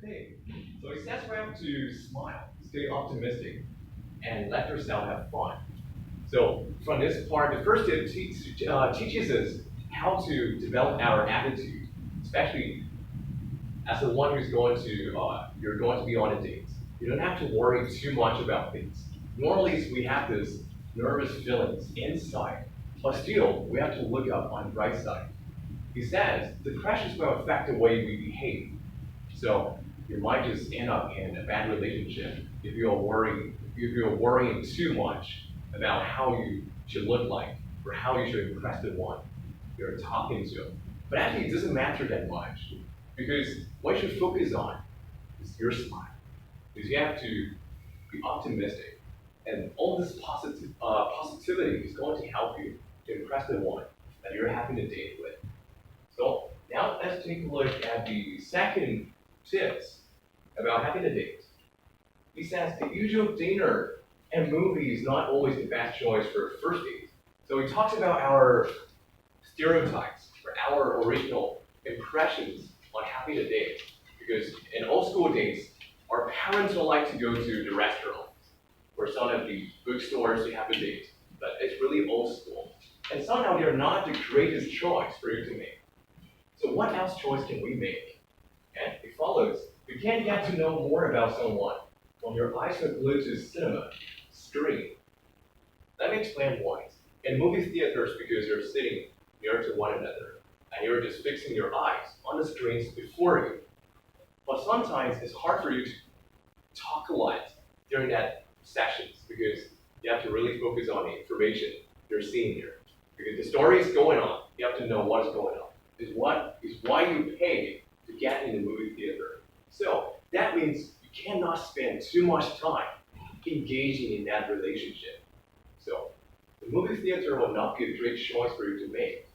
Okay, so it says we have to smile, stay optimistic, and let yourself have fun. So from this part, the first tip teaches us how to develop our attitude, especially as the one who's you're going to be on a date. You don't have to worry too much about things. Normally, we have this nervous feelings inside, but still, we have to look up on the bright side. He says the crashes will affect the way we behave. So you might just end up in a bad relationship if you're worrying too much about how you should look like or how you should impress the one you're talking to. But actually, it doesn't matter that much because what you should focus on is your smile. Because you have to be optimistic, and all this positivity is going to help you to impress the one that you're having a date with. So now let's take a look at the second tips about having a date. He says the usual dinner and movie is not always the best choice for a first date. So he talks about our stereotypes or our original impressions on having a date. Because in old school days, our parents don't like to go to the restaurants or some of the bookstores to have a date. But it's really old school. And somehow they're not the greatest choice for you to make. So what else choice can we make? And it follows, you can't get to know more about someone when your eyes are glued to the cinema screen. Let me explain why. In movie theaters, because you're sitting near to one another, and you're just fixing your eyes on the screens before you. But sometimes it's hard for you to talk a lot during that sessions because you have to really focus on the information you're seeing here. Because the story is going on, you have to know what is going on. Is why you pay to get in the movie theater. So that means you cannot spend too much time engaging in that relationship. So the movie theater will not be a great choice for you to make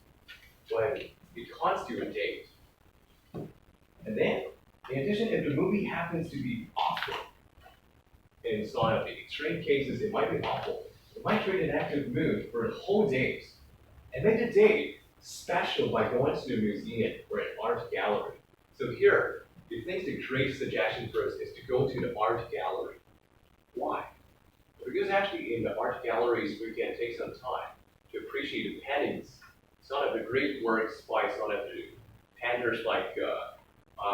when it comes to a date. And then, in addition, if the movie happens to be awful, in some of the extreme cases it might be awful, it might create an active mood for a whole date. And make the date special by going to a museum or an art gallery. So here, he thinks the great suggestion for us is to go to the art gallery. Why? Because actually in the art galleries we can take some time to appreciate the paintings, some of the great works by some of the painters like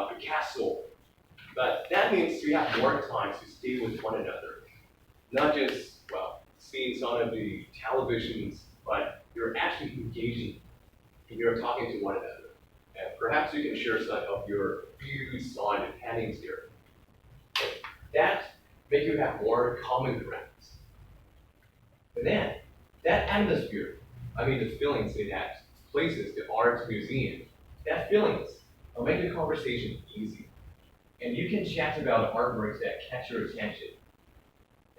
Picasso. But that means we have more time to stay with one another. Not just, seeing some of the televisions, but you're actually engaging and you're talking to one another. And perhaps you can share some of your views on the paintings here. And that make you have more common grounds. And then, that atmosphere, the feelings in that places, the art museum, that feelings will make the conversation easy. And you can chat about artworks that catch your attention.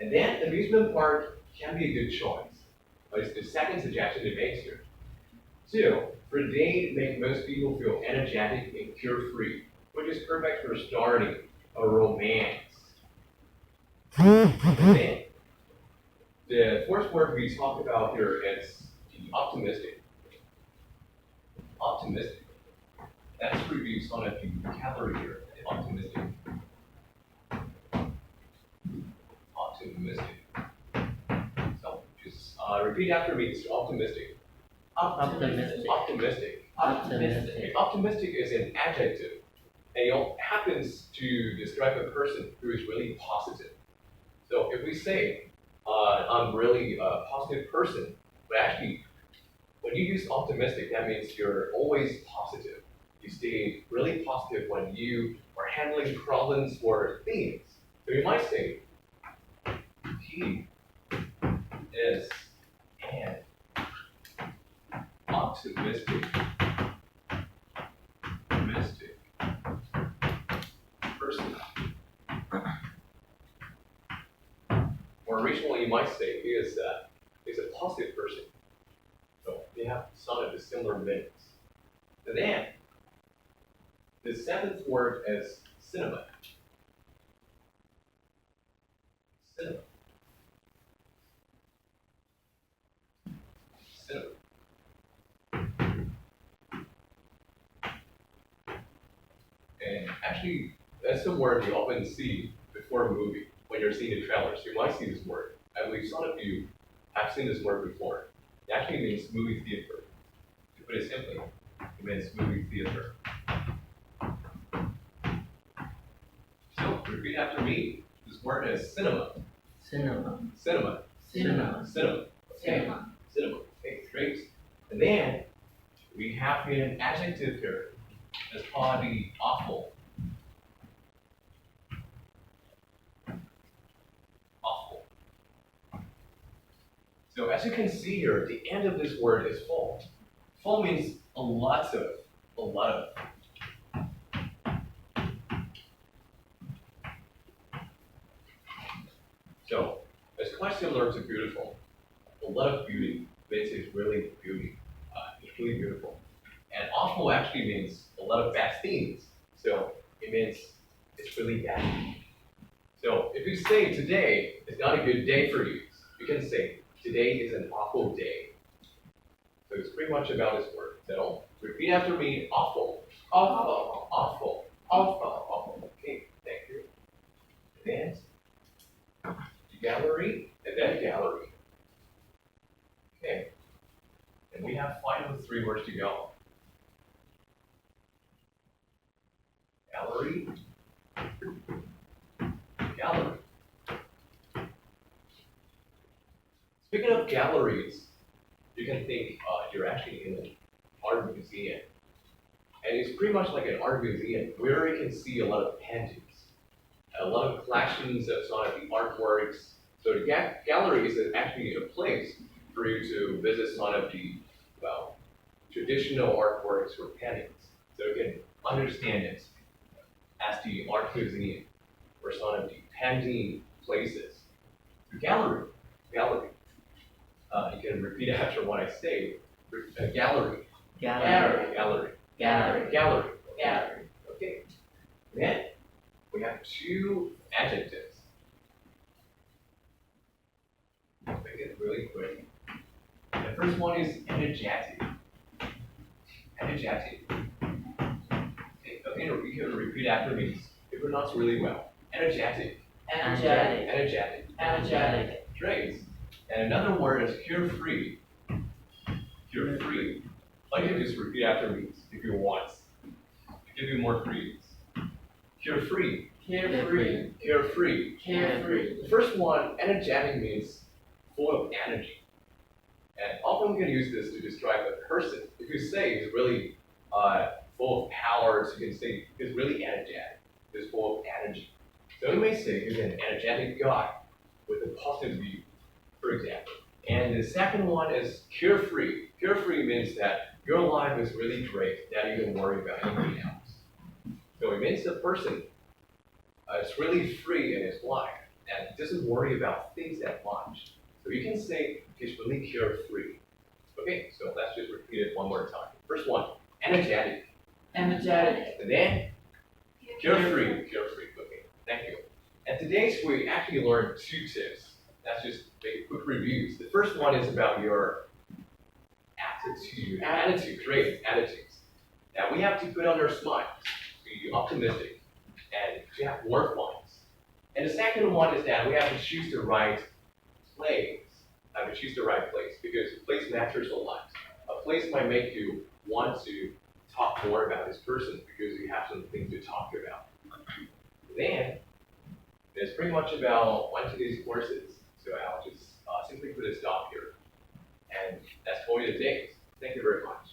And then, the amusement park can be a good choice. But it's the second suggestion it makes here. 2, for a date, make most people feel energetic and carefree, which is perfect for starting a romance. And then, the fourth word we talk about here is the optimistic. Optimistic. Let's review some of the vocabulary here. The optimistic. Optimistic. So just repeat after me. It's optimistic. Optimistic. Optimistic. Optimistic. Optimistic is an adjective, and it happens to describe a person who is really positive. So if we say, I'm really a positive person, but actually, when you use optimistic, that means you're always positive. You stay really positive when you are handling problems or things. So you might say, he is an optimistic person. Or originally you might say he is a positive person. So they have some of the similar meanings. And then the seventh word is cinema. Cinema. Cinema. And actually, that's the word you often see before a movie. When you're seeing the trailers, you might see this word. I believe some of you have seen this word before. It actually means movie theater. To put it simply, it means movie theater. So, repeat after me. This word is cinema. Cinema. Cinema. Cinema. Cinema. Okay. Cinema. Cinema. Okay, great. And then we have here an adjective here. It's called the awful. Awful. So as you can see here, the end of this word is full. Full means a lot of. So it's quite similar to beautiful. A lot of beauty means it's really beauty. It's really beautiful. And awful actually means a lot of bad things. So it means it's really bad. So if you say today is not a good day for you, you can say today is an awful day. So it's pretty much about this word. So repeat after me, awful. Awful. Awful. Awful. Awful. Okay, thank you. And then gallery, and then gallery. Okay. And we have final 3 words to go. Gallery. Gallery. Speaking of galleries, you can think you're actually in an art museum. And it's pretty much like an art museum where you can see a lot of paintings, a lot of collections of some of the artworks. So the gallery is actually a place for you to visit some of the, well, traditional artworks or paintings. So you can understand it as the art museum or some of the painting places. The gallery. You can repeat after what I say. Gallery. Gallery. Gallery. Okay. Then we have 2 adjectives. I'll make it really quick. The first one is energetic. Energetic. Okay, you can repeat after me. It pronounced really well. Energetic. Energetic. Great. And another word is carefree. Carefree. I'd like you to just repeat after me if you want. To give you more freeze. Carefree. Carefree. The first one, energetic, means full of energy. And often we can use this to describe a person. If you say he's really full of powers, you can say he's really energetic. He's full of energy. So you may say he's an energetic guy with a positive view, for example. And the second one is carefree. Carefree means that your life is really great, that you don't worry about anything else. So it means the person is really free in his life and doesn't worry about things that much. So you can say he's really carefree. Okay, so let's just repeat it one more time. First one, energetic. And then carefree. Okay, thank you. And today's we actually learned 2 tips. Let's just make quick reviews. The first one is about your attitude, great attitudes. Now we have to put on our smiles, be optimistic, and to have work lines. And the second one is that we have to choose the right place. Because place matters a lot. A place might make you want to talk more about this person because you have something to talk about. Then it's pretty much about one of these courses. So I'll just simply put a stop here. And that's for you today. Thank you very much.